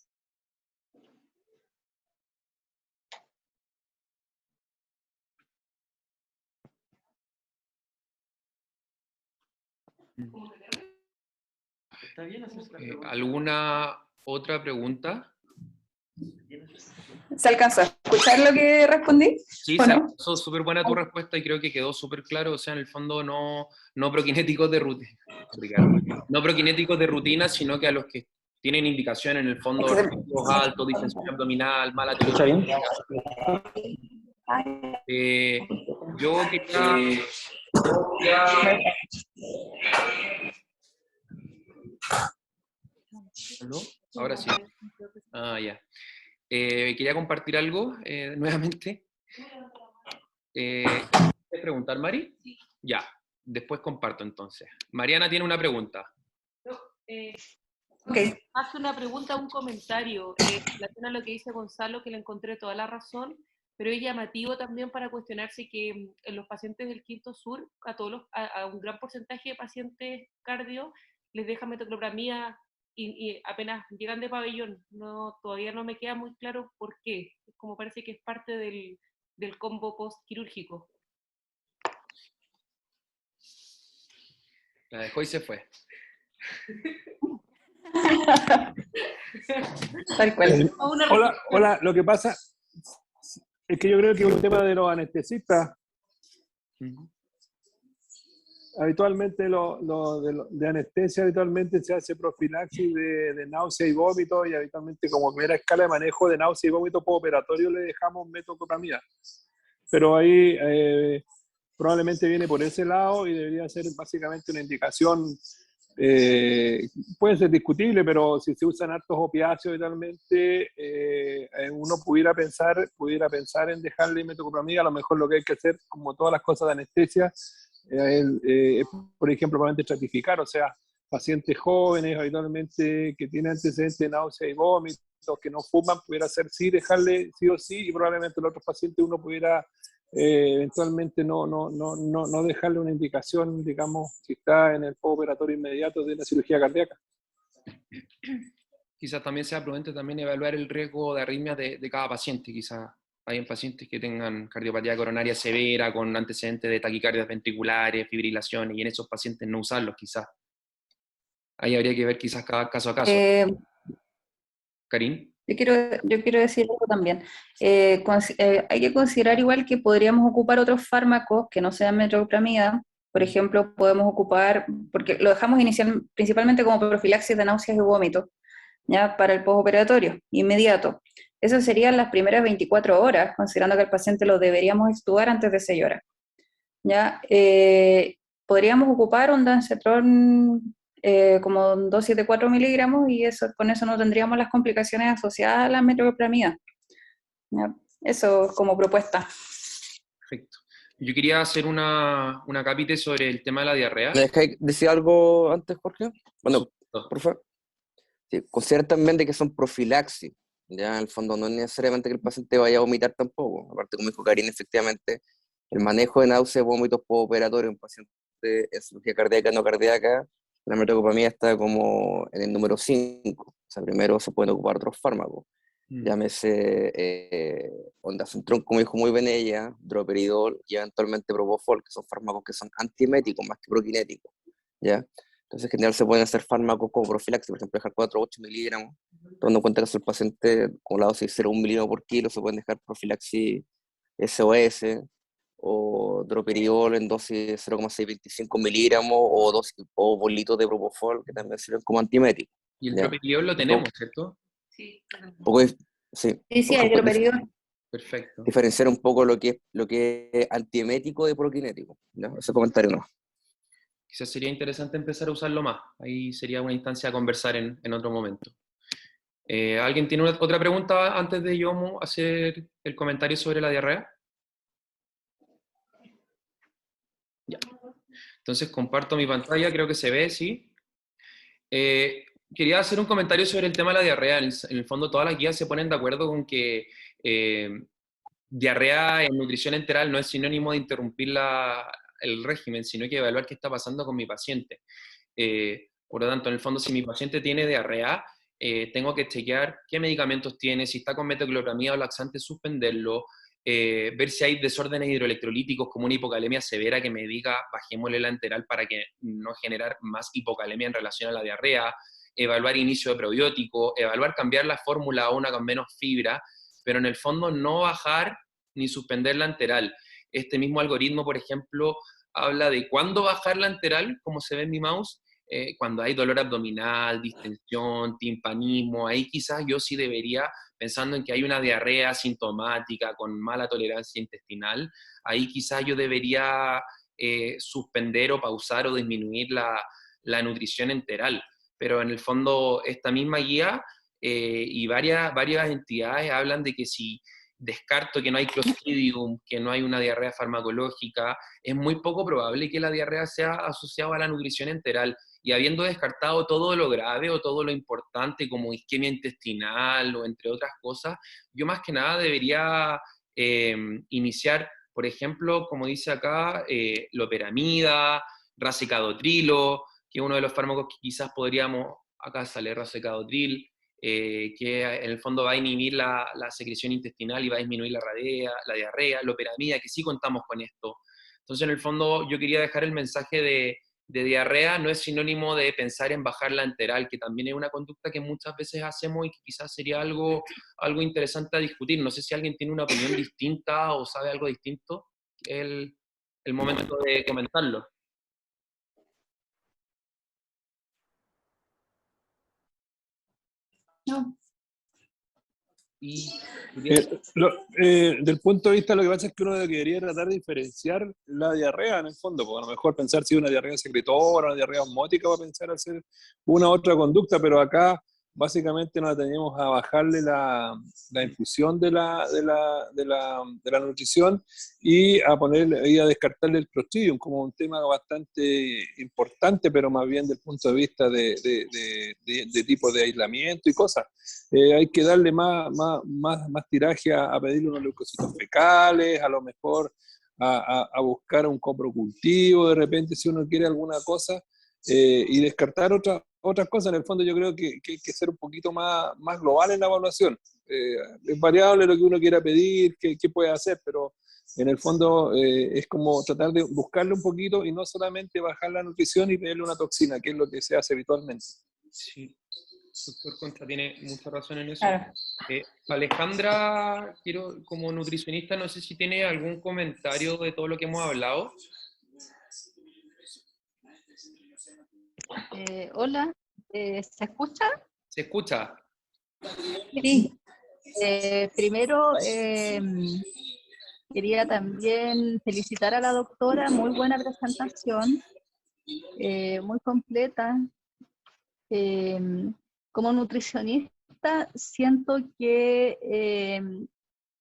¿Alguna otra pregunta? ¿Se alcanzó a escuchar lo que respondí? Sí, ¿O no? súper buena tu respuesta y creo que quedó súper claro. O sea, en el fondo no prokinéticos de rutina, no prokinéticos de rutina, sino que a los que tienen indicación en el fondo reactivos altos, distensión abdominal, mala teoría. Yo quería... ¿Aló? Ahora sí. Ah, ya. Quería compartir algo nuevamente. ¿Quieres preguntar, Mari? Ya, después comparto entonces. Mariana tiene una pregunta. Hace una pregunta, un comentario en relación a lo que dice Gonzalo, que le encontré toda la razón, pero es llamativo también para cuestionarse que en los pacientes del Quinto Sur, a un gran porcentaje de pacientes cardio, les deja metoclopramida y apenas llegan de pabellón. Todavía no me queda muy claro por qué. Como parece que es parte del combo post-quirúrgico. La dejó y se fue. Tal cual. Hola, lo que pasa es que yo creo que es un tema de los anestesistas. Habitualmente de anestesia habitualmente se hace profilaxis de náusea y vómito, y habitualmente como primera escala de manejo de náusea y vómito postoperatorio le dejamos metoclopramida. Pero ahí probablemente viene por ese lado y debería ser básicamente una indicación. Puede ser discutible, pero si se usan hartos opiáceos habitualmente, uno pudiera pensar en dejarle metoclopramida. A lo mejor lo que hay que hacer, como todas las cosas de anestesia, por ejemplo, probablemente estratificar, o sea, pacientes jóvenes habitualmente que tienen antecedentes de náusea y vómitos, que no fuman, pudiera ser dejarle sí o sí, y probablemente los otros pacientes uno pudiera eventualmente no dejarle una indicación, digamos, si está en el postoperatorio inmediato de la cirugía cardíaca. Quizás también sea prudente también evaluar el riesgo de arritmias de cada paciente. Quizás hay pacientes que tengan cardiopatía coronaria severa con antecedentes de taquicardias ventriculares, fibrilaciones, y en esos pacientes no usarlos quizás. Ahí habría que ver quizás cada caso a caso. Karin. Yo quiero decir algo también. Hay que considerar igual que podríamos ocupar otros fármacos que no sean metoclopramida. Por ejemplo, podemos ocupar, porque lo dejamos principalmente como profilaxis de náuseas y vómitos, ¿ya? Para el postoperatorio, inmediato. Eso serían las primeras 24 horas, considerando que el paciente lo deberíamos extubar antes de 6 horas. ¿Ya? Podríamos ocupar un dancetrón como 274 miligramos y con eso no tendríamos las complicaciones asociadas a la metoclopramida. ¿Ya? Eso es como propuesta. Perfecto. Yo quería hacer una cápite sobre el tema de la diarrea. ¿Me dejáis decir algo antes, Jorge? Bueno, por favor. Sí, considera también de que son profilaxis. Ya, en el fondo no es necesariamente que el paciente vaya a vomitar tampoco. Aparte, como dijo Karin, efectivamente, el manejo de náuseas, vómitos postoperatorios en pacientes en cirugía cardíaca no cardíaca, la metoclopramida está como en el número 5. O sea, primero se pueden ocupar otros fármacos. Llámese ondansetron, como dijo muy bien ella, droperidol y eventualmente propofol, que son fármacos que son antieméticos más que prokinéticos. ¿Ya? Entonces, en general se pueden hacer fármacos como profilaxis, por ejemplo, dejar 4 o 8 miligramos, tomando en cuenta que el paciente con la dosis de 0,1 miligramo por kilo, se pueden dejar profilaxis SOS o droperidol en dosis de 0,625 miligramos o bolitos de propofol que también sirven como antiméticos. Y el droperidol lo tenemos, ¿cierto? Sí, Un poco, sí, Sí, sí, por ejemplo, agroperiodo. Perfecto. diferenciar un poco lo que es antiemético de prokinético, ¿no? Ese comentario no. Quizás sería interesante empezar a usarlo más. Ahí sería una instancia a conversar en otro momento. ¿Alguien tiene otra pregunta antes de yo hacer el comentario sobre la diarrea? Ya. Entonces comparto mi pantalla, creo que se ve, ¿sí? Quería hacer un comentario sobre el tema de la diarrea. En el fondo, todas las guías se ponen de acuerdo con que diarrea en nutrición enteral no es sinónimo de interrumpir el régimen, sino que evaluar qué está pasando con mi paciente. Por lo tanto, en el fondo, si mi paciente tiene diarrea, tengo que chequear qué medicamentos tiene, si está con metoclopramida o laxante, suspenderlo, ver si hay desórdenes hidroelectrolíticos como una hipocalemia severa que me diga bajémosle la enteral para que no generar más hipocalemia en relación a la diarrea, evaluar inicio de probiótico, evaluar cambiar la fórmula a una con menos fibra, pero en el fondo no bajar ni suspender la enteral. Este mismo algoritmo, por ejemplo, habla de cuándo bajar la enteral, como se ve en mi mouse, cuando hay dolor abdominal, distensión, timpanismo, ahí quizás yo sí debería, pensando en que hay una diarrea sintomática con mala tolerancia intestinal, ahí quizás yo debería suspender o pausar o disminuir la nutrición enteral. Pero en el fondo, esta misma guía y varias entidades hablan de que si descarto que no hay Clostridium, que no hay una diarrea farmacológica, es muy poco probable que la diarrea sea asociada a la nutrición enteral. Y habiendo descartado todo lo grave o todo lo importante como isquemia intestinal o entre otras cosas, yo más que nada debería iniciar, por ejemplo, como dice acá, loperamida, racecadotrilo, que es uno de los fármacos que quizás podríamos, acá sale racecadotril, que en el fondo va a inhibir la secreción intestinal y va a disminuir la diarrea, loperamida, que sí contamos con esto. Entonces, en el fondo, yo quería dejar el mensaje de diarrea no es sinónimo de pensar en bajar la enteral, que también es una conducta que muchas veces hacemos y que quizás sería algo interesante a discutir. No sé si alguien tiene una opinión distinta o sabe algo distinto. El momento de comentarlo. No. Y Del punto de vista, lo que pasa es que uno debería tratar de diferenciar la diarrea en el fondo, porque a lo mejor pensar si una diarrea secretora, una diarrea osmótica, va a pensar hacer una u otra conducta, pero acá básicamente nos tenemos a bajarle la infusión de la nutrición y a descartarle el Clostridium como un tema bastante importante, pero más bien del punto de vista de tipo de aislamiento y cosas. Hay que darle más tiraje a pedirle unos leucocitos fecales, a lo mejor a buscar un coprocultivo de repente si uno quiere alguna cosa, y descartar otras cosas. En el fondo yo creo que hay que ser un poquito más global en la evaluación. Es variable lo que uno quiera pedir, qué puede hacer, pero en el fondo es como tratar de buscarle un poquito y no solamente bajar la nutrición y pedirle una toxina, que es lo que se hace habitualmente. Sí, doctor Concha tiene mucha razón en eso. Claro. Alejandra, como nutricionista, no sé si tiene algún comentario de todo lo que hemos hablado. Hola, ¿se escucha? ¿Se escucha? Sí. Primero, quería también felicitar a la doctora, muy buena presentación, muy completa. Como nutricionista, siento que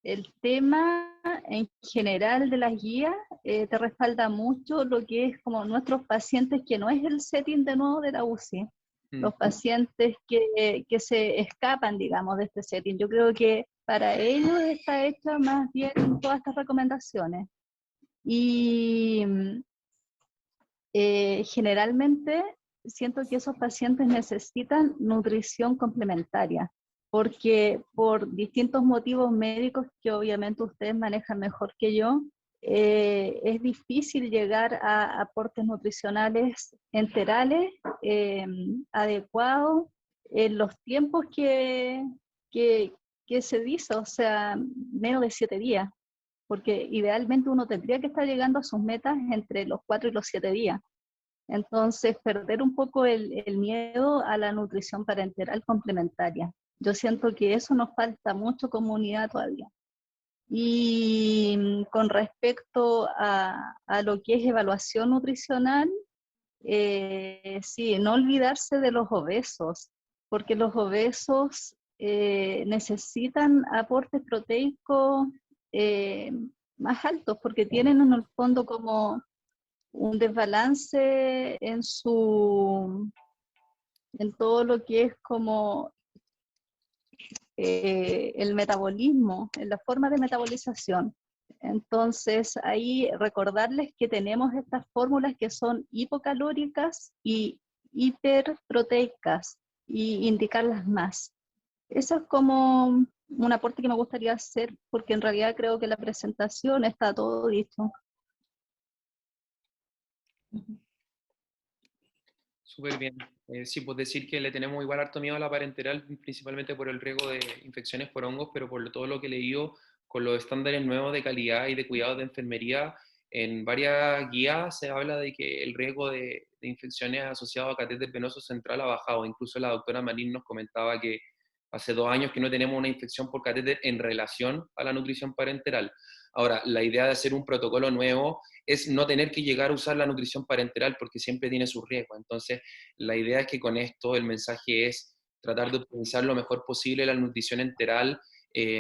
el tema en general de las guías te respalda mucho lo que es como nuestros pacientes, que no es el setting de nuevo de la UCI, los pacientes que se escapan, digamos, de este setting. Yo creo que para ellos está hecha más bien todas estas recomendaciones. Y generalmente siento que esos pacientes necesitan nutrición complementaria, porque por distintos motivos médicos que obviamente ustedes manejan mejor que yo, es difícil llegar a aportes nutricionales enterales adecuados en los tiempos que se dice, o sea, menos de 7 días, porque idealmente uno tendría que estar llegando a sus metas entre los 4 y los 7 días. Entonces, perder un poco el miedo a la nutrición parenteral complementaria. Yo siento que eso nos falta mucho comunidad todavía. Y con respecto a lo que es evaluación nutricional, sí, no olvidarse de los obesos, porque los obesos necesitan aportes proteicos más altos, porque tienen en el fondo como un desbalance en todo lo que es como el metabolismo, en la forma de metabolización. Entonces, ahí recordarles que tenemos estas fórmulas que son hipocalóricas y hiperproteicas, y indicarlas más. Eso es como un aporte que me gustaría hacer, porque en realidad creo que la presentación está todo dicho. Súper bien. Sí, pues decir que le tenemos igual harto miedo a la parenteral, principalmente por el riesgo de infecciones por hongos, pero por todo lo que he leído con los estándares nuevos de calidad y de cuidado de enfermería, en varias guías se habla de que el riesgo de infecciones asociado a catéter venoso central ha bajado. Incluso la doctora Marín nos comentaba que hace 2 años que no tenemos una infección por catéter en relación a la nutrición parenteral. Ahora, la idea de hacer un protocolo nuevo es no tener que llegar a usar la nutrición parenteral porque siempre tiene sus riesgos. Entonces, la idea es que con esto el mensaje es tratar de optimizar lo mejor posible la nutrición enteral,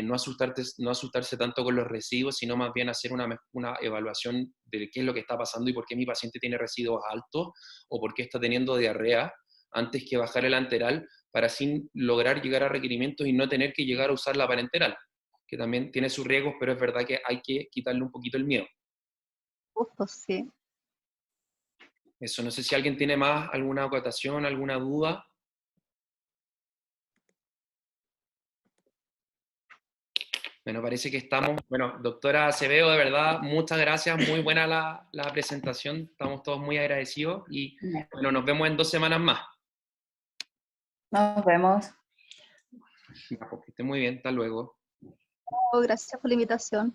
no asustarse tanto con los residuos, sino más bien hacer una evaluación de qué es lo que está pasando y por qué mi paciente tiene residuos altos o por qué está teniendo diarrea, antes que bajar el enteral, para así lograr llegar a requerimientos y no tener que llegar a usar la parenteral, que también tiene sus riesgos, pero es verdad que hay que quitarle un poquito el miedo. Justo, sí. Eso, no sé si alguien tiene más, alguna acotación, alguna duda. Bueno, parece que estamos, bueno, doctora Acevedo, de verdad, muchas gracias, muy buena la presentación, estamos todos muy agradecidos y bueno, nos vemos en 2 semanas más. Nos vemos. Ya, pues, que esté muy bien, hasta luego. Gracias por la invitación.